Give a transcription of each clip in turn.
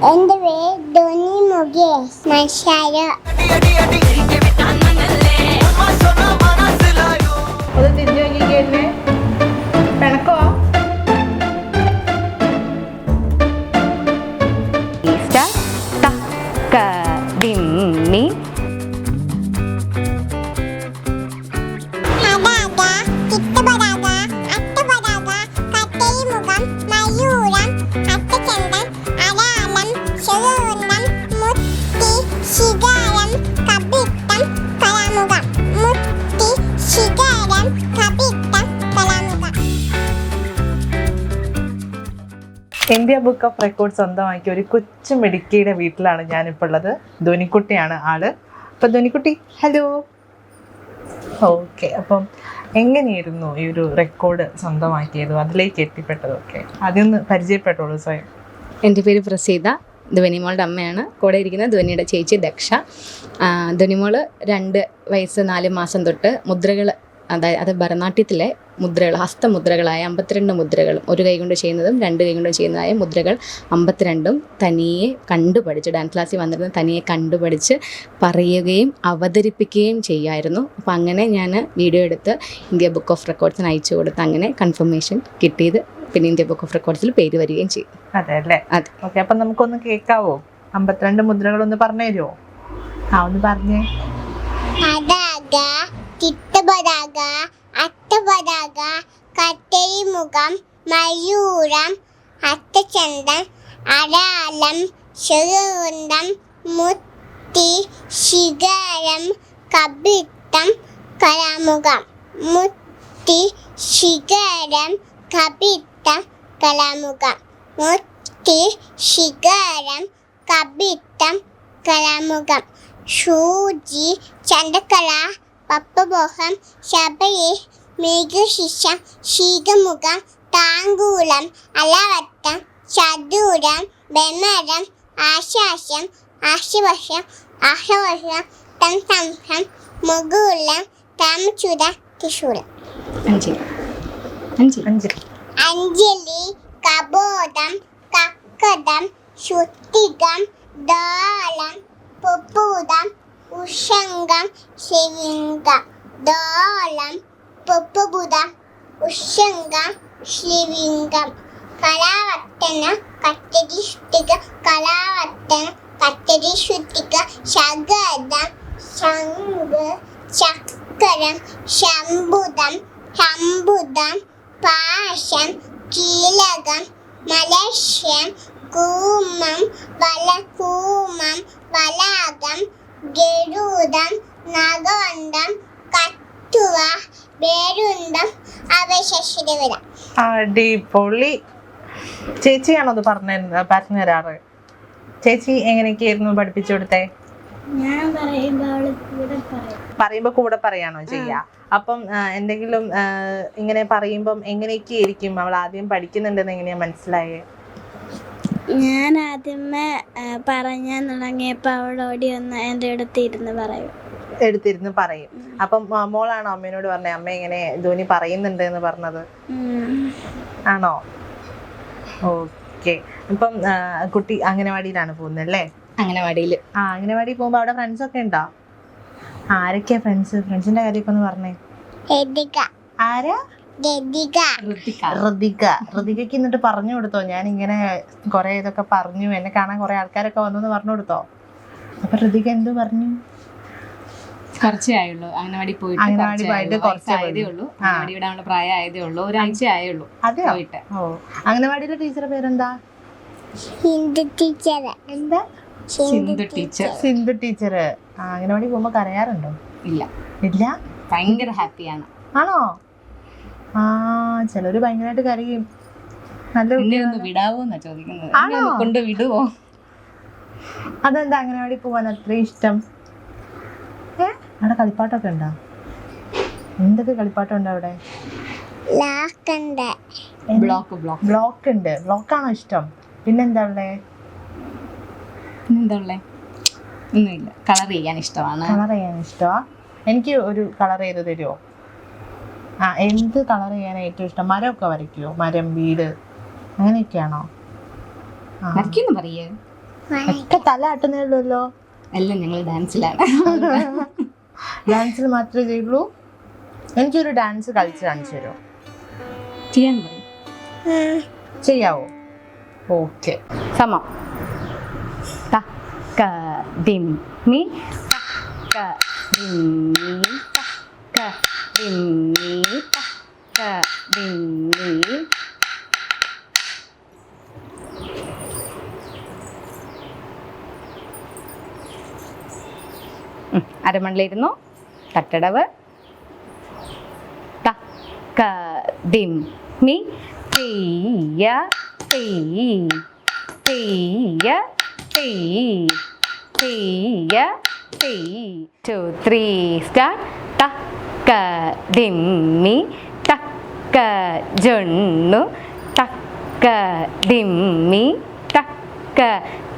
എൻ്റെ പേര് ധോനി മുകേഷ് മഷാര. അത് തിരിഞ്ഞു നോക്കിക്കല്ലേ പിണക്കോ ദിമ്മി ഇന്ത്യ ബുക്ക് ഓഫ് റെക്കോർഡ് സ്വന്തമാക്കിയ ഒരു കൊച്ചു മിടുക്കിയുടെ വീട്ടിലാണ് ഞാനിപ്പോൾ ഉള്ളത്. ധോനിക്കുട്ടിയാണ് ആള്. അപ്പം ധോനിക്കുട്ടി ഹലോ. ഓക്കെ, അപ്പം എങ്ങനെയായിരുന്നു ഈ ഒരു റെക്കോർഡ് സ്വന്തമാക്കിയതും അതിലേക്ക് എത്തിപ്പെട്ടതും ഒക്കെ ആദ്യം ഒന്ന് പരിചയപ്പെട്ടോളൂ സ്വയം. എൻ്റെ പേര് പ്രസീത, ധ്വനിമോളുടെ അമ്മയാണ്. കൂടെ ഇരിക്കുന്ന ധ്വനിയുടെ ചേച്ചി ദക്ഷ. ധ്വനിമോള് 2 വയസ്സ് 4 മാസം തൊട്ട് മുദ്രകൾ, അതായത് അത് ഭരതനാട്യത്തിലെ മുദ്രകൾ, ഹസ്തമുദ്രകളായ 52 മുദ്രകളും, ഒരു കൈ കൊണ്ട് ചെയ്യുന്നതും 2 കൈ കൊണ്ട് ചെയ്യുന്നതായ മുദ്രകൾ 52 തനിയെ കണ്ടുപഠിച്ച്, ഡാൻസ് ക്ലാസ്സിൽ വന്നിരുന്ന തനിയെ കണ്ടുപഠിച്ച് പറയുകയും അവതരിപ്പിക്കുകയും ചെയ്യുമായിരുന്നു. അപ്പോൾ അങ്ങനെ ഞാൻ വീഡിയോ എടുത്ത് ഇന്ത്യ ബുക്ക് ഓഫ് റെക്കോർഡ്സിന് അയച്ചു കൊടുത്ത് അങ്ങനെ കൺഫർമേഷൻ കിട്ടിയത്. പിന്നെ ഇന്ത്യ ബുക്ക് ഓഫ് റെക്കോർഡ്സിൽ പേര് വരികയും ചെയ്യും. അതെ അല്ലേ? അതെ. ഓക്കെ, അപ്പം നമുക്കൊന്ന് കേൾക്കാവോ? 52 മുദ്രകളൊന്ന് പറഞ്ഞു തരുമോ? ഒന്ന് പറഞ്ഞേ. ചിത്തപതാക, അട്ടപതാക, കട്ടരിമുഖം, മയൂരം, അത്തചന്തം, അരാളം, ശരവൃന്ദം, മുത്തി, ശിഖരം, കപിത്തം, കലാമുഖം. മുത്തി, ശിഖരം, കപിത്തം, കലാമുഖം. മുത്തി, ശിഖരം, കപിത്തം, കലാമുഖം. സൂചി, ചന്ദ്രകല, പപ്പബോഹം, ശബരി, മേഘശിഷം, ശീകമുഖം, താങ്കൂലം, അലവട്ടം, ചതുരം, ബമരം, ആശാസം, ആശവശം, ആശവശം, തംസം, മുകുലം, താമചുര, ത്രിശൂലം. അഞ്ജലി, കബോധം, കക്കടം, ശുദ്ധികം, ദാളം, പുപ്പൂതം, ഉഷംഗം, ശിവിംഗം. ദാളം, പുപ്പുബുധം, ഉഷംഗം, ശിവിംഗം. കലാവർത്തന, കട്ടരി ശുദ്ധിക, കലാവർത്തന, കട്ടരി ശുദ്ധിക, ശകടം, ശംഖ്, ചക്രം, ശംഭുദം, ശംഭുദം, പാശം, കീലകം, മലശ്യം, കൂമം, വലകൂമം, വലാകം, ഗരുഡം, നഗവന്തം, കട്ടുവ, ബേരുന്തം, അവശിഷ്ടവിടം. അടിപൊളി. ചേച്ചിയാണോ അത് പറഞ്ഞു തരാറ്? ചേച്ചി എങ്ങനെയൊക്കെയായിരുന്നു പഠിപ്പിച്ചു കൊടുത്തേ? ഞാൻ പറയുമ്പോ കൂടെ പറയാണോ ചെയ്യാ? അപ്പം എന്തെങ്കിലും ഇങ്ങനെ പറയുമ്പം എങ്ങനെയൊക്കെ ആയിരിക്കും അവൾ ആദ്യം പഠിക്കുന്നുണ്ടെന്ന് എങ്ങനെയാ മനസ്സിലായേ? ഞാൻ ആദ്യമേ പറയാൻ തുടങ്ങിയപ്പോൾ അവളോടി ഒന്ന് എൻ്റെ എടുത്തിരുന്ന് പറയും. അപ്പം മോളാണോ അമ്മേനോട് പറഞ്ഞേ അമ്മ ഇങ്ങനെ ധോനി പറയുന്നുണ്ട് എന്ന് പറഞ്ഞത്? ആണോ? ഓക്കെ. ഇപ്പം കുട്ടി അംഗനവാടിയിലാണ് പോകുന്നല്ലേ? അംഗനവാടിയിൽ. അംഗനവാടി പോകുമ്പോ അവിടെ ഫ്രണ്ട്സ് ഒക്കെ ഉണ്ടോ? ആരൊക്കെയാ ഫ്രണ്ട്സ്? ഫ്രണ്ട്സിന്റെ കാര്യമൊക്കെ ഒന്ന് പറഞ്ഞേ. ആരാ? ഋതിക എന്നിട്ട് പറഞ്ഞു കൊടുത്തോ? ഞാൻ ഇങ്ങനെ കൊറേ ഇതൊക്കെ പറഞ്ഞു, എന്നെ കാണാൻ കൊറേ ആൾക്കാരൊക്കെ വന്നു പറഞ്ഞു കൊടുത്തോ? അപ്പൊ ഋതിക എന്ത് പറഞ്ഞു? കുറച്ചേ ആയുള്ളൂ അംഗനവാടി പോയിട്ട് പ്രായം ആയതേ ഉള്ളൂ, ഒരാഴ്ച ആയുള്ളൂ. അതെയോ? ഓ, അംഗനവാടിയിലെ ടീച്ചറുടെ പേരെന്താ? ഹിന്ദു ടീച്ചർ. എന്താ? സിന്ധു ടീച്ചർ. അംഗനവാടി പോകുമ്പോ കരയാറുണ്ടോ? ഇല്ല. ഭയങ്കര ഹാപ്പിയാണ്. ആണോ? ചിലര് ഭയങ്കരമായിട്ട് കരയും. നല്ല വിടാവോന്നാ ചോദിക്കുന്നത്. കൊണ്ട് വിടുവോ? അതെന്താ അംഗനവാടി പോവാൻ അത്രയും ഇഷ്ടം? അവിടെ കളിപ്പാട്ടൊക്കെ ഉണ്ടോ? എന്തൊക്കെ കളിപ്പാട്ടം ഉണ്ട് അവിടെ? ബ്ലോക്ക് ഉണ്ട്. ബ്ലോക്കാണോ ഇഷ്ടം? പിന്നെന്താ ഉള്ളേ? ഒന്നുമില്ല. കളർ ചെയ്യാൻ ഇഷ്ടമാണ്. എനിക്ക് ഒരു കളർ ചെയ്ത് തരുമോ? എന്ത് കളർ ചെയ്യാൻ ഏറ്റവും ഇഷ്ടം? മരമൊക്കെ വരയ്ക്കുമോ? മരം, വീട് അങ്ങനെയൊക്കെയാണോ? ഒക്കെ തല ആട്ടുന്നേ ഉള്ളൂല്ലോ. എല്ലാം ഞങ്ങൾ ഡാൻസിലാണ്. ഡാൻസിൽ മാത്രമേ ചെയ്യുള്ളൂ. എനിക്കൊരു ഡാൻസ് കളിച്ച് കാണിച്ചു തരുമോ? ചെയ്യാൻ പറയും. ചെയ്യാവോ? ഓക്കെ. സമം തക്ക ദിം മി തക്ക ദിം മി തക്ക ദിം മി തക്ക ദിം മി. അരമണിലിരുന്നു. തട്ടടവ്. തക്ക ദിം മി തീയ തീ തീയ തീ തീയ തീ. 2 3 സ്റ്റാർട്ട്. തക്ക ദിം മി തക്ക ജൊണ്ണു തക്ക ദിം മി തക്ക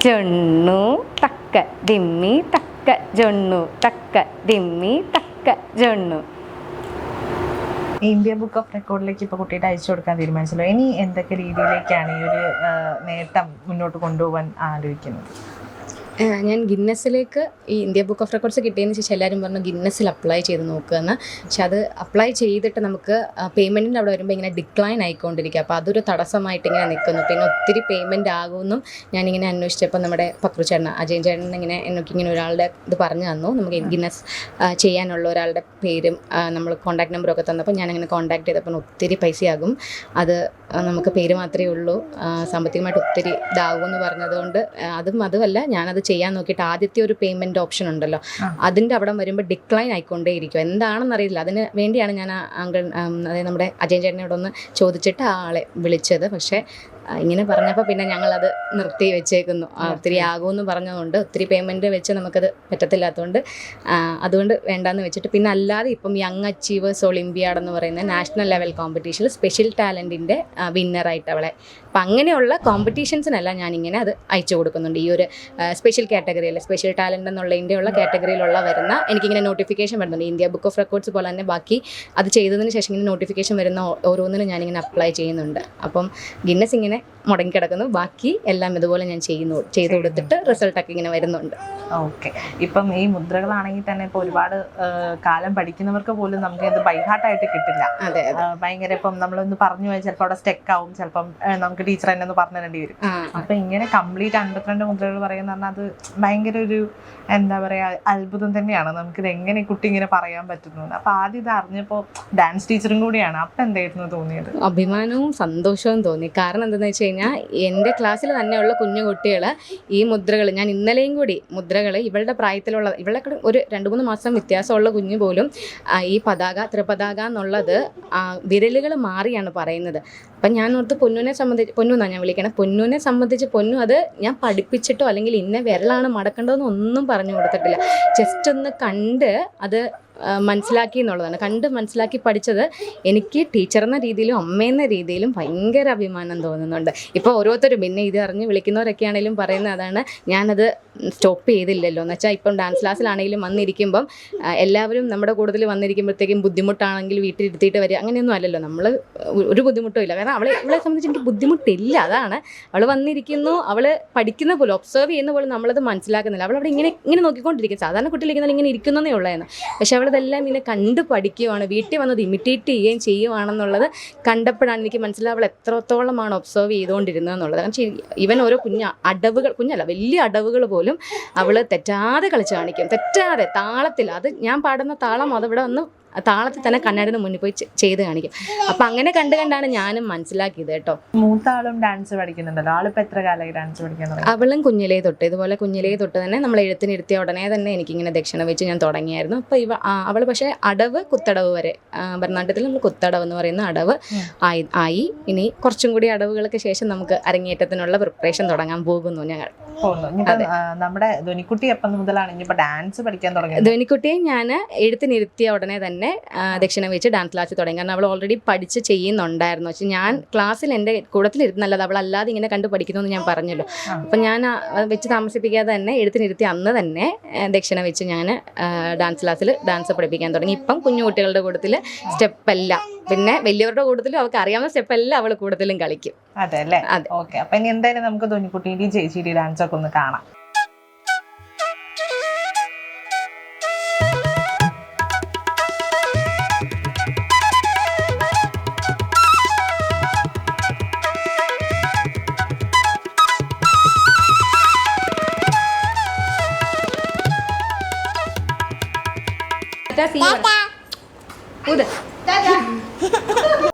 ജൊണ്ണു തക്ക ദിം മി തക്ക ജൊണ്ണു തക്ക ദിം മി തക്ക ജൊണ്ണു. ഇന്ത്യ ബുക്ക് ഓഫ് റെക്കോർഡിലേക്ക് ഇപ്പോൾ കുട്ടിയുടെ അയച്ചു കൊടുക്കാൻ തീരുമാനിച്ചല്ലോ. ഇനി എന്തൊക്കെ രീതിയിലേക്കാണ് ഈ ഒരു നേട്ടം മുന്നോട്ട് കൊണ്ടുപോകാൻ ആലോചിക്കുന്നത്? ഞാൻ ഗിന്നസിലേക്ക് ഈ ഇന്ത്യ ബുക്ക് ഓഫ് റെക്കോർഡ്സ് കിട്ടിയതിന് ശേഷം എല്ലാവരും പറഞ്ഞു ഗിന്നസിൽ അപ്ലൈ ചെയ്ത് നോക്കുകയെന്ന്. പക്ഷെ അത് അപ്ലൈ ചെയ്തിട്ട് നമുക്ക് പേയ്മെൻറ്റിൻ്റെ അവിടെ വരുമ്പോൾ ഇങ്ങനെ ഡിക്ലൈൻ ആയിക്കൊണ്ടിരിക്കുക. അപ്പോൾ അതൊരു തടസ്സമായിട്ട് ഇങ്ങനെ നിൽക്കുന്നു. പിന്നെ ഒത്തിരി പേയ്മെൻറ്റ് ആകുമെന്നും ഞാനിങ്ങനെ അന്വേഷിച്ചപ്പോൾ നമ്മുടെ പക്രു ചേട്ടൻ അജയൻ ചേട്ടൻ ഇങ്ങനെ എനിക്കിങ്ങനെ ഒരാളുടെ ഇത് പറഞ്ഞു തന്നു. നമുക്ക് ഗിന്നസ് ചെയ്യാനുള്ള ഒരാളുടെ പേരും നമ്മൾ കോൺടാക്ട് നമ്പറൊക്കെ തന്നപ്പോൾ ഞാനങ്ങനെ കോൺടാക്ട് ചെയ്തപ്പോൾ ഒത്തിരി പൈസയാകും, അത് നമുക്ക് പേര് മാത്രമേ ഉള്ളൂ, സാമ്പത്തികമായിട്ട് ഒത്തിരി ഇതാകുമെന്ന് പറഞ്ഞതുകൊണ്ട് അതുമല്ല ഞാനത് ചെയ്യാൻ നോക്കിയിട്ട് ആദ്യത്തെ ഒരു പേയ്മെൻറ്റ് ഓപ്ഷൻ ഉണ്ടല്ലോ അതിൻ്റെ അവിടെ വരുമ്പോൾ ഡിക്ലൈൻ ആയിക്കൊണ്ടേയിരിക്കും. എന്താണെന്നറിയില്ല. അതിന് വേണ്ടിയാണ് ഞാൻ അതായത് നമ്മുടെ അജയൻ ചേട്ടനോടൊന്ന് ചോദിച്ചിട്ട് ആ ആളെ വിളിച്ചത്. പക്ഷേ ഇങ്ങനെ പറഞ്ഞപ്പോൾ പിന്നെ ഞങ്ങളത് നിർത്തി വെച്ചേക്കുന്നു. ഒത്തിരി ആകുമെന്ന് പറഞ്ഞതുകൊണ്ട് ഒത്തിരി പേയ്മെൻറ്റ് വെച്ച് നമുക്കത് പറ്റത്തില്ലാത്തതുകൊണ്ട് അതുകൊണ്ട് വേണ്ടാന്ന് വെച്ചിട്ട് പിന്നെ അല്ലാതെ ഇപ്പം യങ് അച്ചീവേഴ്സ് ഒളിമ്പിയാഡ് എന്ന് പറയുന്ന നാഷണൽ ലെവൽ കോമ്പറ്റീഷനിൽ സ്പെഷ്യൽ ടാലൻറ്റിൻ്റെ വിന്നറായിട്ട് അവളെ അപ്പം അങ്ങനെയുള്ള കോമ്പറ്റീഷൻസിനെല്ലാം ഞാനിങ്ങനെ അത് അയച്ചു കൊടുക്കുന്നുണ്ട്. ഈ ഒരു സ്പെഷ്യൽ കാറ്റഗറിയിൽ സ്പെഷ്യൽ ടാലൻ്റ് എന്നുള്ളതിൻ്റെ ഉള്ള കാറ്റഗറിയിലുള്ള വരുന്ന എനിക്കിങ്ങനെ നോട്ടിഫിക്കേഷൻ വരുന്നുണ്ട്. ഇന്ത്യ ബുക്ക് ഓഫ് റെക്കോർഡ്സ് പോലെ തന്നെ ബാക്കി അത് ചെയ്തതിന് ശേഷം ഇങ്ങനെ നോട്ടിഫിക്കേഷൻ വരുന്ന ഓരോന്നിനും ഞാനിങ്ങനെ അപ്ലൈ ചെയ്യുന്നുണ്ട്. അപ്പം ഗിന്നസ് ഇങ്ങനെ മുടങ്ങിക്കിടക്കുന്നു, ബാക്കി എല്ലാം ഇതുപോലെ ഞാൻ ചെയ്തു കൊടുത്തിട്ട് റിസൾട്ടൊക്കെ ഇങ്ങനെ വരുന്നുണ്ട്. ഓക്കെ. ഇപ്പം ഈ മുദ്രകളാണെങ്കിൽ തന്നെ ഇപ്പോൾ ഒരുപാട് കാലം പഠിക്കുന്നവർക്ക് പോലും നമുക്ക് ഇത് ബൈഹാർട്ടായിട്ട് കിട്ടില്ല. അതെ, ഭയങ്കര ഇപ്പം നമ്മളൊന്ന് പറഞ്ഞു പോയാൽ ചിലപ്പോൾ അവിടെ സ്റ്റെക്ക് ആവും, ചിലപ്പം നമുക്ക് ടീച്ചർ തന്നെ ഒന്ന് പറഞ്ഞു തരേണ്ടി വരും. അപ്പൊ ഇങ്ങനെ കംപ്ലീറ്റ് 52 മുദ്രകൾ പറയുന്ന പറഞ്ഞാൽ അത് ഭയങ്കര ഒരു എന്താ പറയാ അത്ഭുതം തന്നെയാണ്. നമുക്കിത് എങ്ങനെ കുട്ടി ഇങ്ങനെ പറയാൻ പറ്റുന്നു. അപ്പൊ ആദ്യം ഇത് അറിഞ്ഞപ്പോൾ ഡാൻസ് ടീച്ചറും കൂടിയാണ്. അപ്പൊ എന്തായിരുന്നു തോന്നിയത്? അഭിമാനവും സന്തോഷവും തോന്നി. കാരണം എന്താണെന്ന് വെച്ച് കഴിഞ്ഞാൽ എൻ്റെ ക്ലാസ്സിൽ തന്നെയുള്ള കുഞ്ഞു കുട്ടികൾ ഈ മുദ്രകൾ ഞാൻ ഇന്നലെയും കൂടി മുദ്രകൾ ഇവളുടെ പ്രായത്തിലുള്ള ഇവളൊക്കെ ഒരു 2-3 മാസം വ്യത്യാസമുള്ള കുഞ്ഞു പോലും ഈ ത്രിപതാക എന്നുള്ളത് വിരലുകൾ മാറിയാണ് പറയുന്നത്. അപ്പം ഞാൻ ഓർത്ത് പൊന്നുവിനെ സംബന്ധിച്ച് പൊന്നുന്നാണ് ഞാൻ വിളിക്കണം. പൊന്നുവിനെ സംബന്ധിച്ച് പൊന്നു അത് ഞാൻ പഠിപ്പിച്ചിട്ടോ അല്ലെങ്കിൽ ഇന്ന വിരലാണ് മടക്കേണ്ടതെന്ന് ഒന്നും പറഞ്ഞു കൊടുത്തിട്ടില്ല. ജസ്റ്റ് ഒന്ന് കണ്ട് അത് മനസ്സിലാക്കി എന്നുള്ളതാണ്. കണ്ട് മനസ്സിലാക്കി പഠിച്ചത് എനിക്ക് ടീച്ചർ എന്ന രീതിയിലും അമ്മയെന്ന രീതിയിലും ഭയങ്കര അഭിമാനം തോന്നുന്നുണ്ട്. ഇപ്പോൾ ഓരോരുത്തരും പിന്നെ ഇത് അറിഞ്ഞ് വിളിക്കുന്നവരൊക്കെ ആണെങ്കിലും പറയുന്നത് അതാണ്, ഞാനത് സ്റ്റോപ്പ് ചെയ്തില്ലല്ലോ എന്ന് വെച്ചാൽ ഇപ്പം ഡാൻസ് ക്ലാസ്സിലാണെങ്കിലും വന്നിരിക്കുമ്പം എല്ലാവരും നമ്മുടെ കൂടുതൽ വന്നിരിക്കുമ്പോഴത്തേക്കും ബുദ്ധിമുട്ടാണെങ്കിൽ വീട്ടിലിരുത്തിയിട്ട് വരിക അങ്ങനെയൊന്നും അല്ലല്ലോ. നമ്മൾ ഒരു ബുദ്ധിമുട്ടും ഇല്ല. കാരണം അവളെ സംബന്ധിച്ച് എനിക്ക് ബുദ്ധിമുട്ടില്ല. അതാണ് അവൾ വന്നിരിക്കുന്നു, അവൾ പഠിക്കുന്ന പോലും ഒബ്സർവ് ചെയ്യുന്ന പോലും നമ്മളത് മനസ്സിലാക്കുന്നില്ല. അവളവിടെ ഇങ്ങനെ നോക്കിക്കൊണ്ടിരിക്കും. സാധാരണ കുട്ടികളിരിക്കുന്ന ഇങ്ങനെ ഇരിക്കുന്നതേ ഉള്ളതെന്ന്. പക്ഷെ അവളതെല്ലാം ഇങ്ങനെ കണ്ട് പഠിക്കുകയാണ്. വീട്ടിൽ വന്നത് ഇമിറ്റേറ്റ് ചെയ്യുകയും ചെയ്യുവാണെന്നുള്ളത് കണ്ടപ്പോഴാണ് എനിക്ക് മനസ്സിലാവുക അവൾ എത്രത്തോളമാണ് ഒബ്സർവ് ചെയ്തുകൊണ്ടിരുന്നതെന്നുള്ളത്. കാരണം ഇവൻ ഓരോ കുഞ്ഞല്ല വലിയ അടവുകൾ പോലും അവൾ തെറ്റാതെ കളിച്ച് കാണിക്കും. തെറ്റാതെ താളത്തിൽ അത് ഞാൻ പാടുന്ന താളം അതിവിടെ വന്ന് താളത്തിൽ തന്നെ കണ്ണാടിന് മുന്നിൽ പോയി ചെയ്ത് കാണിക്കും. അപ്പം അങ്ങനെ കണ്ടാണ് ഞാനും മനസ്സിലാക്കിയത് കേട്ടോ. മൂത്ത ആളും ഡാൻസ് പഠിക്കുന്നുണ്ടല്ലോ. ആളിപ്പോൾ എത്ര കാലമായി ഡാൻസ് പഠിക്കാൻ തുടങ്ങി? അവളും കുഞ്ഞിലേ തൊട്ട് ഇതുപോലെ കുഞ്ഞിലേ തൊട്ട് തന്നെ നമ്മൾ എഴുത്തിനിരുത്തിയ ഉടനെ തന്നെ എനിക്കിങ്ങനെ ദക്ഷിണ വെച്ച് ഞാൻ തുടങ്ങിയായിരുന്നു. അപ്പോൾ അവൾ പക്ഷേ അടവ് കുത്തടവ് വരെ ഭരതനാട്യത്തിൽ നമ്മൾ കുത്തടവ് എന്ന് പറയുന്ന അടവ് ആയി. ഇനി കുറച്ചും കൂടി അടവുകൾക്ക് ശേഷം നമുക്ക് അരങ്ങേറ്റത്തിനുള്ള പ്രിപ്പറേഷൻ തുടങ്ങാൻ പോകുന്നു ഞങ്ങൾ. നമ്മുടെ ധ്വനിക്കുട്ടി എപ്പം മുതലാണ് ഇനിയിപ്പോൾ ഡാൻസ് പഠിക്കാൻ തുടങ്ങിയത്? ധ്വനിക്കുട്ടിയെ ഞാൻ എഴുത്തിനിരുത്തിയ ഉടനെ തന്നെ ദക്ഷിണ വെച്ച് ഡാൻസ് ക്ലാസ്സിൽ തുടങ്ങി. കാരണം അവൾ ഓൾറെഡി പഠിച്ച് ചെയ്യുന്നുണ്ടായിരുന്നു. പക്ഷെ ഞാൻ ക്ലാസ്സിൽ എൻ്റെ കൂടത്തിലിരുന്നല്ലത് അവൾ അല്ലാതെ ഇങ്ങനെ കണ്ട് പഠിക്കുന്നു എന്ന് ഞാൻ പറഞ്ഞല്ലോ. അപ്പം ഞാൻ വെച്ച് താമസിപ്പിക്കാതെ തന്നെ എഴുത്തിനിരുത്തി അന്ന് തന്നെ ദക്ഷിണ വെച്ച് ഞാൻ ഡാൻസ് ക്ലാസ്സിൽ ഡാൻസ് പഠിപ്പിക്കാൻ തുടങ്ങി. ഇപ്പം കുഞ്ഞു കുട്ടികളുടെ കൂട്ടത്തിൽ സ്റ്റെപ്പെല്ലാം പിന്നെ വലിയവരുടെ കൂട്ടത്തിലും അവൾക്ക് അറിയാവുന്ന സ്റ്റെപ്പ് എല്ലാം അവൾ കൂടുതലും കളിക്കും. അതെ അല്ലേ? അതെ. ഓക്കെ, അപ്പൊ ഇനി എന്തായാലും നമുക്ക് ധോനിക്കുട്ടിയുടെയും ചേച്ചിയുടെയും ഡാൻസ് ഒക്കെ ഒന്ന് കാണാം. See you.